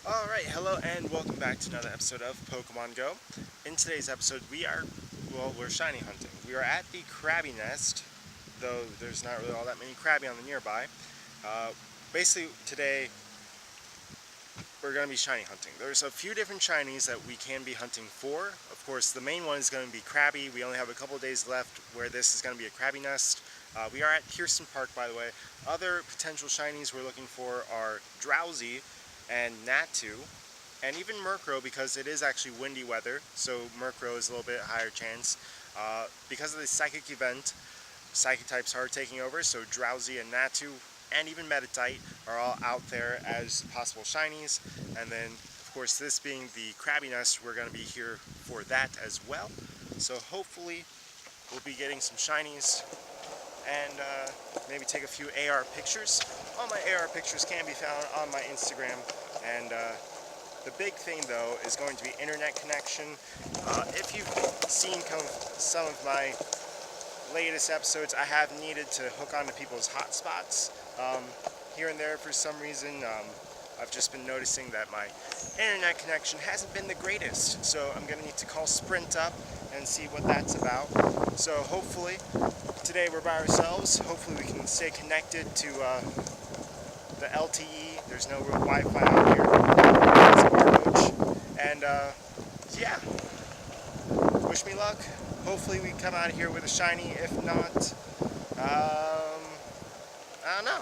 Alright, hello and welcome back to another episode of Pokemon Go. In today's episode, we're shiny hunting. We are at the Krabby Nest, though there's not really all that many Krabby on the nearby. Uh, Basically, today, we're going to be shiny hunting. There's a few different shinies that we can be hunting for. Of course, the main one is going to be Krabby. We only have a couple of days left where this is going to be a Krabby Nest. We are at Kirsten Park, by the way. Other potential shinies we're looking for are Drowsy and Natu, and even Murkrow, because it is actually windy weather, so Murkrow is a little bit higher chance. Because of the Psychic event, Psychic types are taking over, so Drowsy and Natu and even Meditite are all out there as possible shinies. And then, of course, this being the Krabby Nest, we're going to be here for that as well. So hopefully we'll be getting some shinies and maybe take a few AR pictures. All my AR pictures can be found on my Instagram, and the big thing though is going to be internet connection. If you've seen some of my latest episodes, I have needed to hook onto people's hotspots here and there for some reason. I've just been noticing that my internet connection hasn't been the greatest, so I'm going to need to call Sprint up and see what that's about. So hopefully, today we're by ourselves. Hopefully we can stay connected to the LTE. There's no real Wi-Fi out here. And yeah, wish me luck. Hopefully we come out of here with a shiny. If not, I don't know.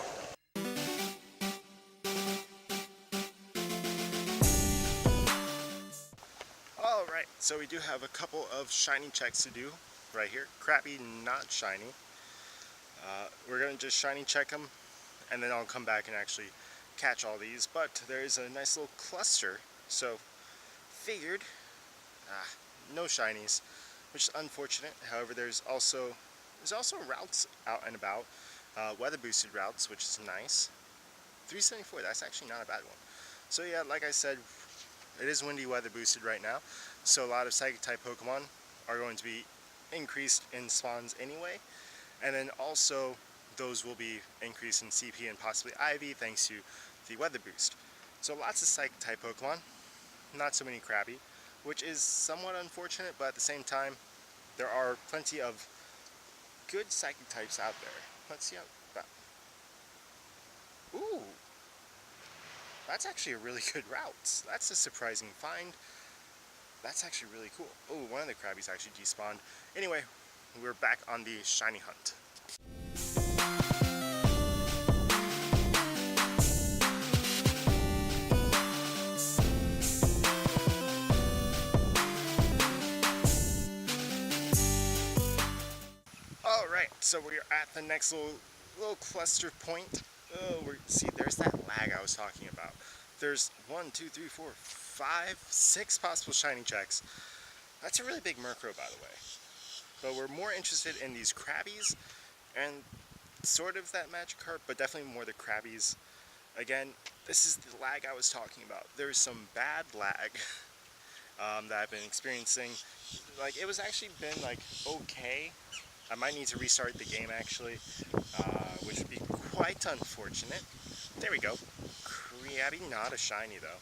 Alright, so we do have a couple of shiny checks to do right here. Krabby, not shiny. We're going to just shiny check them, and then I'll come back and actually catch all these. But there is a nice little cluster, so figured, no shinies, which is unfortunate. However, there's also routes out and about, weather boosted routes, which is nice. 374, that's actually not a bad one. So yeah, like I said, it is windy weather boosted right now, so a lot of Psychic type Pokemon are going to be increased in spawns anyway, and then also those will be increased in CP and possibly IV thanks to the weather boost. So lots of Psychic type Pokemon, not so many Krabby, which is somewhat unfortunate, but at the same time, there are plenty of good Psychic types out there. Let's see how. Ooh, that's actually a really good route. That's a surprising find. That's actually really cool. Oh, one of the Krabbies actually despawned. Anyway, we're back on the shiny hunt. Alright, so we're at the next little cluster point. Oh, see, there's that lag I was talking about. There's 1, 2, 3, 4, 5, 6 possible shiny checks. That's a really big Murkrow, by the way. But we're more interested in these Krabbies and sort of that Magikarp, but definitely more the Krabbies. Again, this is the lag I was talking about. There's some bad lag that I've been experiencing. Like, it was actually been like okay. I might need to restart the game actually, which would be quite unfortunate. There we go. Krabby, not a shiny though.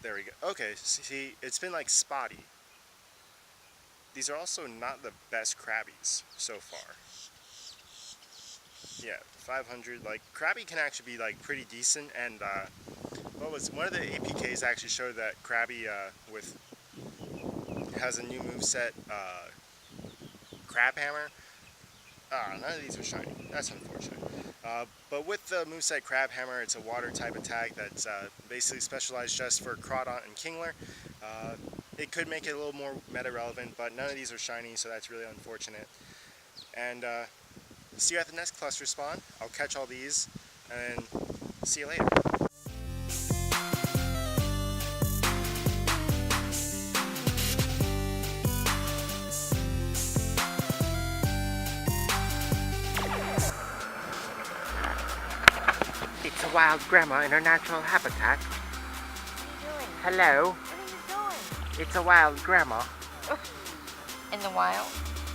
There we go. Okay, see, it's been like spotty. These are also not the best Krabbies so far. Yeah, 500. Like, Krabby can actually be like pretty decent, and what was one of the APKs actually showed that Krabby has a new moveset, Crab Hammer. None of these are shiny. That's unfortunate. But with the moveset Crab Hammer, it's a water type attack that's basically specialized just for Crawdaunt and Kingler. It could make it a little more meta relevant, but none of these are shiny, so that's really unfortunate. And see you at the next cluster spawn. I'll catch all these, and see you later. It's a wild grandma in her natural habitat. What are you doing? Hello, What are you doing? it's a wild grandma In the wild?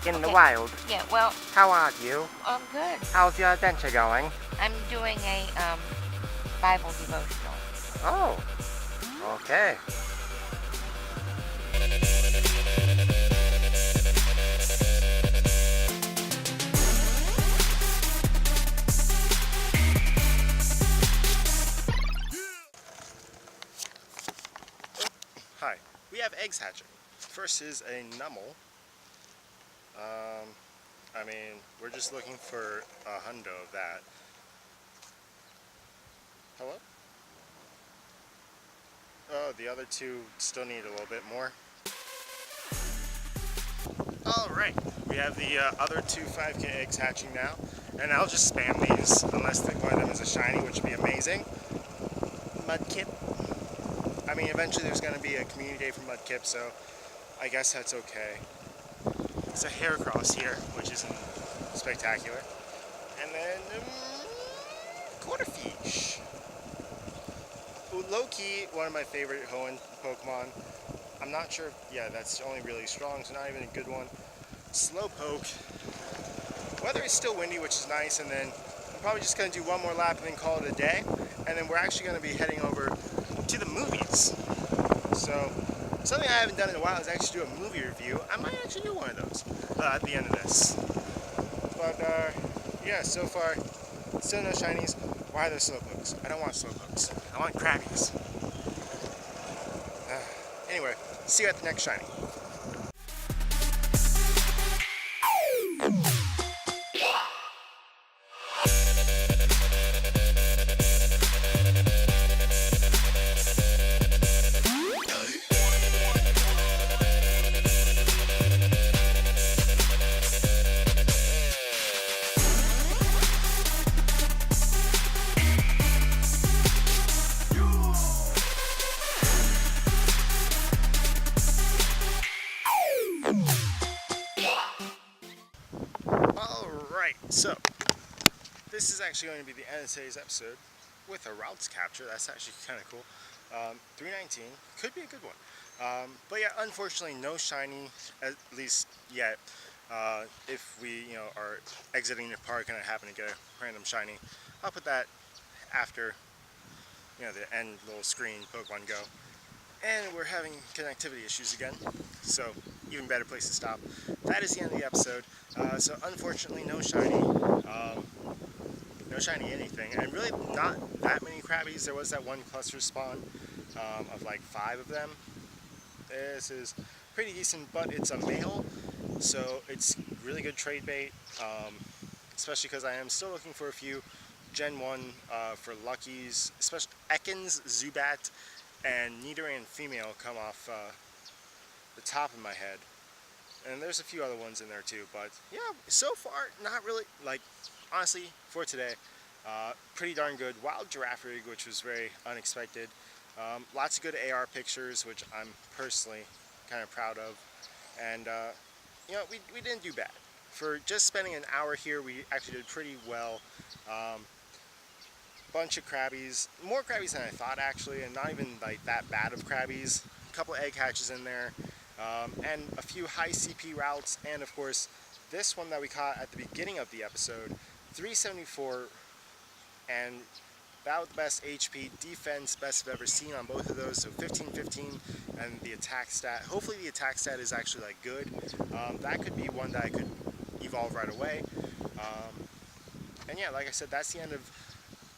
in the Okay. wild. Yeah, well, How are you? I'm good. How's your adventure going? I'm doing a Bible devotional. Oh, okay. Hi, we have eggs hatching. First is a nummel. I mean, we're just looking for a hundo of that. Hello? Oh, the other two still need a little bit more. Alright, we have the other two 5K eggs hatching now. And I'll just spam these unless one of them is a shiny, which would be amazing. Mudkip. I mean, eventually there's going to be a community day for Mudkip, so I guess that's okay. It's a Heracross here, which isn't spectacular. And then, Quarterfish. Low-key, one of my favorite Hoenn Pokemon. I'm not sure, yeah, that's only really strong, so not even a good one. Slowpoke. Weather is still windy, which is nice, and then I'm probably just going to do one more lap and then call it a day. And then we're actually going to be heading over to the movies. So, something I haven't done in a while is actually do a movie review. I might actually do one of those at the end of this. But, yeah, so far, still no shinies. Why are there Slowpokes? I don't want Slowpokes. I want Krabbies. Anyway, see you at the next shiny. Alright, so this is actually going to be the end of today's episode with a routes capture. That's actually kind of cool. 319 could be a good one. But yeah, unfortunately no shiny, at least yet. If we are exiting the park and I happen to get a random shiny, I'll put that after the end little screen Pokemon Go. And we're having connectivity issues again, so even better place to stop. That is the end of the episode. So unfortunately, no shiny anything, and really not that many Krabbies. There was that one cluster spawn of like 5 of them. This is pretty decent, but it's a male, so it's really good trade bait, especially because I am still looking for a few Gen 1 for Luckies, especially Ekans, Zubat, and Nidoran female come off the top of my head. And there's a few other ones in there too, but yeah, so far, not really, like, honestly, for today, pretty darn good. Wild Giraffe Rig, which was very unexpected. Lots of good AR pictures, which I'm personally kind of proud of. And, we didn't do bad. For just spending an hour here, we actually did pretty well. Bunch of Krabbies, more Krabbies than I thought actually, and not even like that bad of Krabbies. A couple egg hatches in there, and a few high CP routes, and of course this one that we caught at the beginning of the episode, 374, and about the best HP, defense best I've ever seen on both of those, so 15-15, and the attack stat. Hopefully the attack stat is actually like good. That could be one that I could evolve right away. And yeah, like I said, that's the end of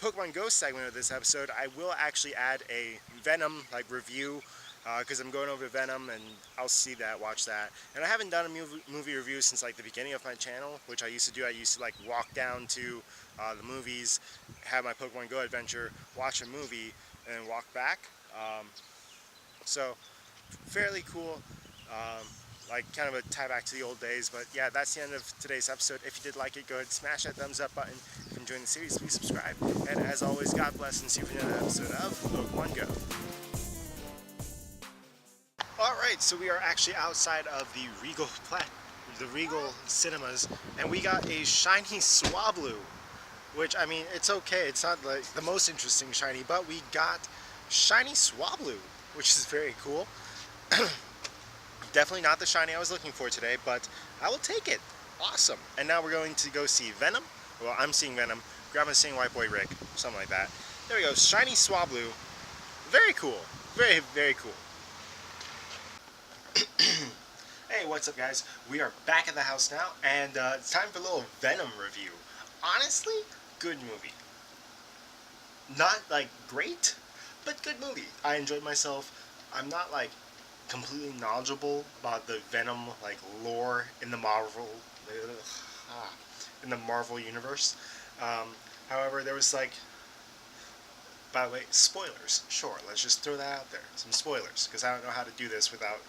Pokemon Go segment of this episode. I will actually add a Venom review because I'm going over to Venom, and I'll watch that. And I haven't done a movie review since like the beginning of my channel, which I used to do. I used to like walk down to the movies, have my Pokemon Go adventure, watch a movie, and then walk back. So fairly cool. Like kind of a tie back to the old days. But yeah, that's the end of today's episode. If you did like it, go ahead and smash that thumbs up button. If you're enjoying the series, please subscribe. And as always, God bless, and see you for another episode of Pokemon Go. Alright, so we are actually outside of the Regal Cinemas, and we got a shiny Swablu, which, I mean, it's okay. It's not like the most interesting shiny, but we got shiny Swablu, which is very cool. Definitely not the shiny I was looking for today, but I will take it. Awesome. And now we're going to go see Venom. Well, I'm seeing Venom. Grandma's seeing White Boy Rick. Something like that. There we go, shiny Swablu. Very cool. Very, very cool. Hey, what's up guys? We are back at the house now, and it's time for a little Venom review. Honestly, good movie. Not, like, great, but good movie. I enjoyed myself. I'm not, like, completely knowledgeable about the Venom, like, lore in the Marvel universe. However, there was, like, by the way, spoilers. Sure, let's just throw that out there. Some spoilers, because I don't know how to do this without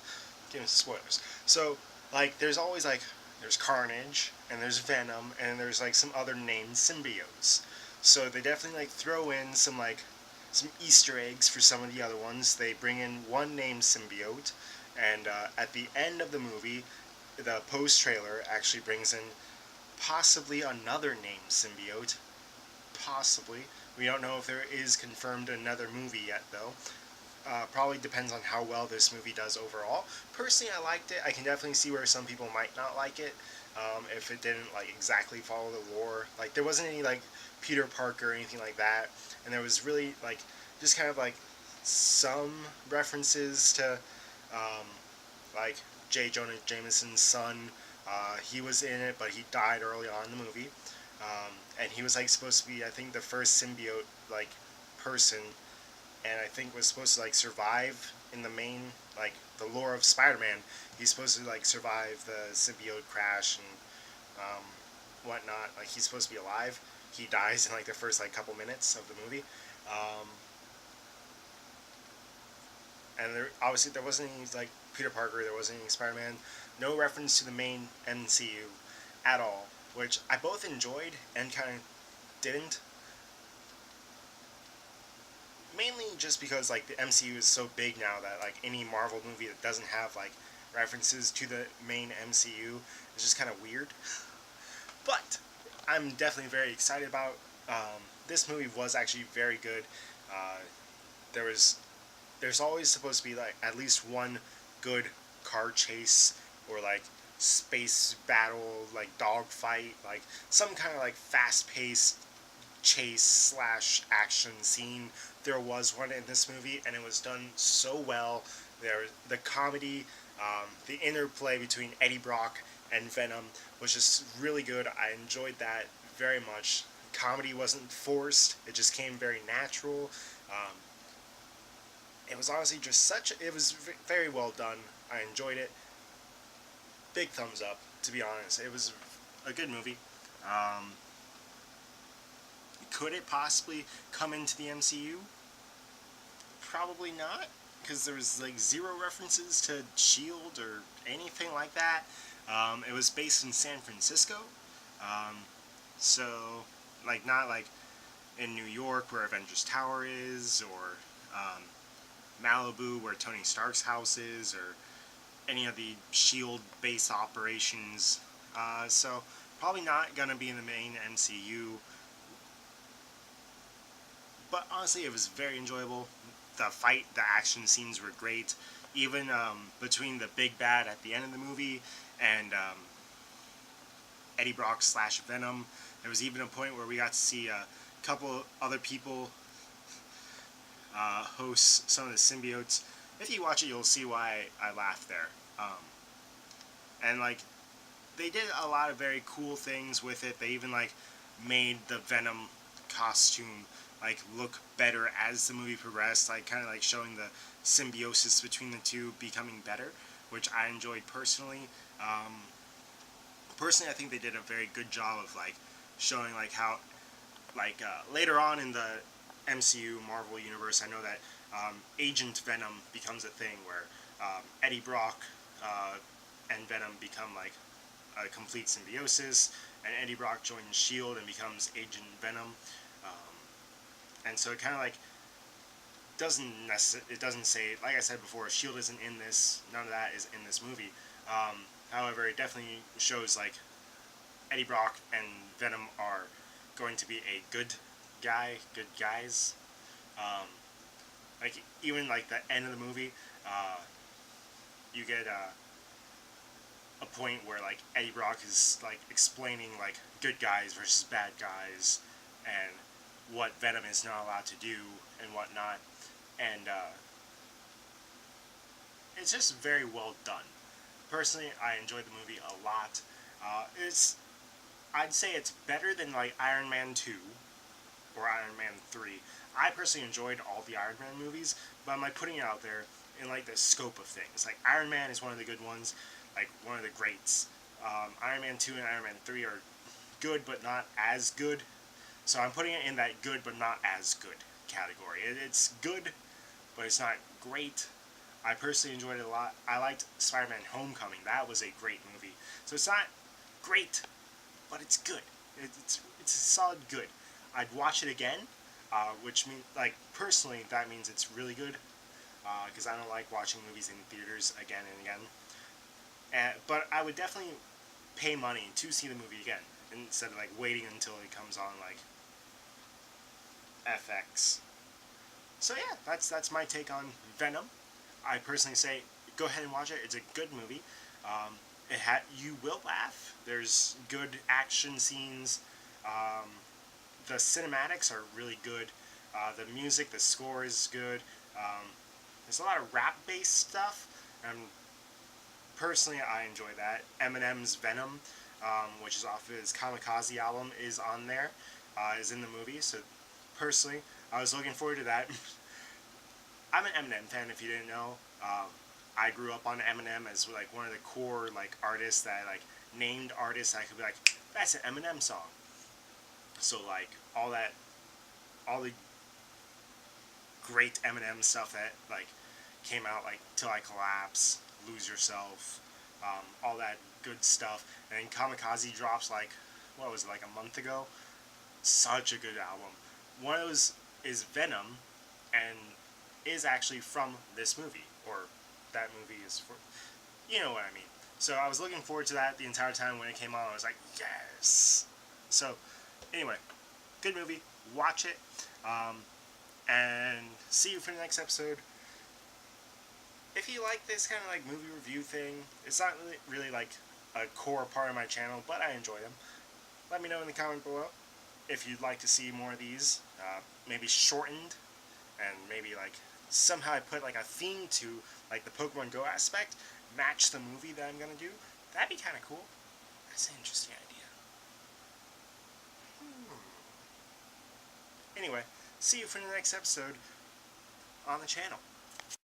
giving spoilers. So, like, there's always, like, there's Carnage, and there's Venom, and there's, like, some other named symbiotes. So they definitely, like, throw in some, like, some Easter eggs for some of the other ones. They bring in one named symbiote, and at the end of the movie, the post-trailer actually brings in possibly another named symbiote. Possibly. We don't know if there is confirmed another movie yet, though. Probably depends on how well this movie does overall. Personally, I liked it. I can definitely see where some people might not like it, if it didn't, like, exactly follow the lore. Like, there wasn't any, like, Peter Parker or anything like that, and there was really, like, just kind of, like, some references to, like, J. Jonah Jameson's son. He was in it, but he died early on in the movie. And he was, like, supposed to be, I think, the first symbiote, like, person, and I think was supposed to, like, survive in the main, like, the lore of Spider-Man. He's supposed to, like, survive the symbiote crash and whatnot. Like, he's supposed to be alive. He dies in, like, the first, like, couple minutes of the movie. And obviously there wasn't any, like, Peter Parker, there wasn't any Spider-Man. No reference to the main MCU at all, which I both enjoyed and kind of didn't. Mainly just because, like, the MCU is so big now that, like, any Marvel movie that doesn't have, like, references to the main MCU is just kind of weird. But I'm definitely very excited about. This movie was actually very good. Uh, there's always supposed to be, like, at least one good car chase or, like, space battle, like, dogfight, like some kind of, like, fast-paced chase slash action scene. There was one in this movie, and it was done so well. The comedy, the interplay between Eddie Brock and Venom was just really good. I enjoyed that very much. Comedy wasn't forced; it just came very natural. It was honestly just it was very well done. I enjoyed it. Big thumbs up, to be honest. It was a good movie. Could it possibly come into the MCU? Probably not, because there was, like, zero references to S.H.I.E.L.D. or anything like that. It was based in San Francisco, so, like, not, like, in New York where Avengers Tower is, or Malibu where Tony Stark's house is, or any of the S.H.I.E.L.D. base operations. So probably not gonna be in the main MCU. But honestly, it was very enjoyable. The action scenes were great. Even between the big bad at the end of the movie and Eddie Brock slash Venom, there was even a point where we got to see a couple other people host some of the symbiotes. If you watch it, you'll see why I laughed there. And, like, they did a lot of very cool things with it. They even, like, made the Venom costume, like, look better as the movie progressed, like, kind of, like, showing the symbiosis between the two becoming better, which I enjoyed personally. Personally, I think they did a very good job of, like, showing, like, how, like, later on in the MCU Marvel universe, I know that Agent Venom becomes a thing where Eddie Brock and Venom become, like, a complete symbiosis, and Eddie Brock joins S.H.I.E.L.D. and becomes Agent Venom. And so it kind of, like, it doesn't say, like I said before, S.H.I.E.L.D. isn't in this, none of that is in this movie. However, it definitely shows, like, Eddie Brock and Venom are going to be a good guys. Like, even, like, the end of the movie, you get a point where, like, Eddie Brock is, like, explaining, like, good guys versus bad guys, and what Venom is not allowed to do and whatnot, and it's just very well done. Personally, I enjoyed the movie a lot. I'd say it's better than like Iron Man 2 or Iron Man 3. I personally enjoyed all the Iron Man movies, but I'm like putting it out there in like the scope of things. Like Iron Man is one of the good ones, like one of the greats. Iron Man 2 and Iron Man 3 are good but not as good. So I'm putting it in that good but not as good category. It's good, but it's not great. I personally enjoyed it a lot. I liked Spider-Man Homecoming. That was a great movie. So it's not great, but it's good. It's a solid good. I'd watch it again, which means, like, personally, that means it's really good, because I don't like watching movies in theaters again and again. But I would definitely pay money to see the movie again, instead of, like, waiting until it comes on, like, FX. So yeah, that's my take on Venom. I personally say go ahead and watch it. It's a good movie. You will laugh. There's good action scenes. The cinematics are really good. The music, the score is good. There's a lot of rap-based stuff, and personally, I enjoy that. Eminem's Venom, which is off his Kamikaze album, is on there. Is in the movie. So personally, I was looking forward to that. I'm an Eminem fan, if you didn't know. I grew up on Eminem as like one of the core like artists that like named artists I could be like, that's an Eminem song. So like all the great Eminem stuff that like came out, like Till I Collapse, Lose Yourself, all that good stuff. And then Kamikaze drops like, what was it, like a month ago? Such a good album. One of those is Venom, and is actually from this movie, or that movie is for, you know what I mean. So I was looking forward to that the entire time when it came on. I was like, yes. So anyway, good movie. Watch it, and see you for the next episode. If you like this kind of like movie review thing, it's not really like a core part of my channel, but I enjoy them. Let me know in the comment below if you'd like to see more of these, maybe shortened, and maybe like somehow I put like a theme to like the Pokemon Go aspect, match the movie that I'm gonna do. That'd be kind of cool. That's an interesting idea. Anyway, see you for the next episode on the channel.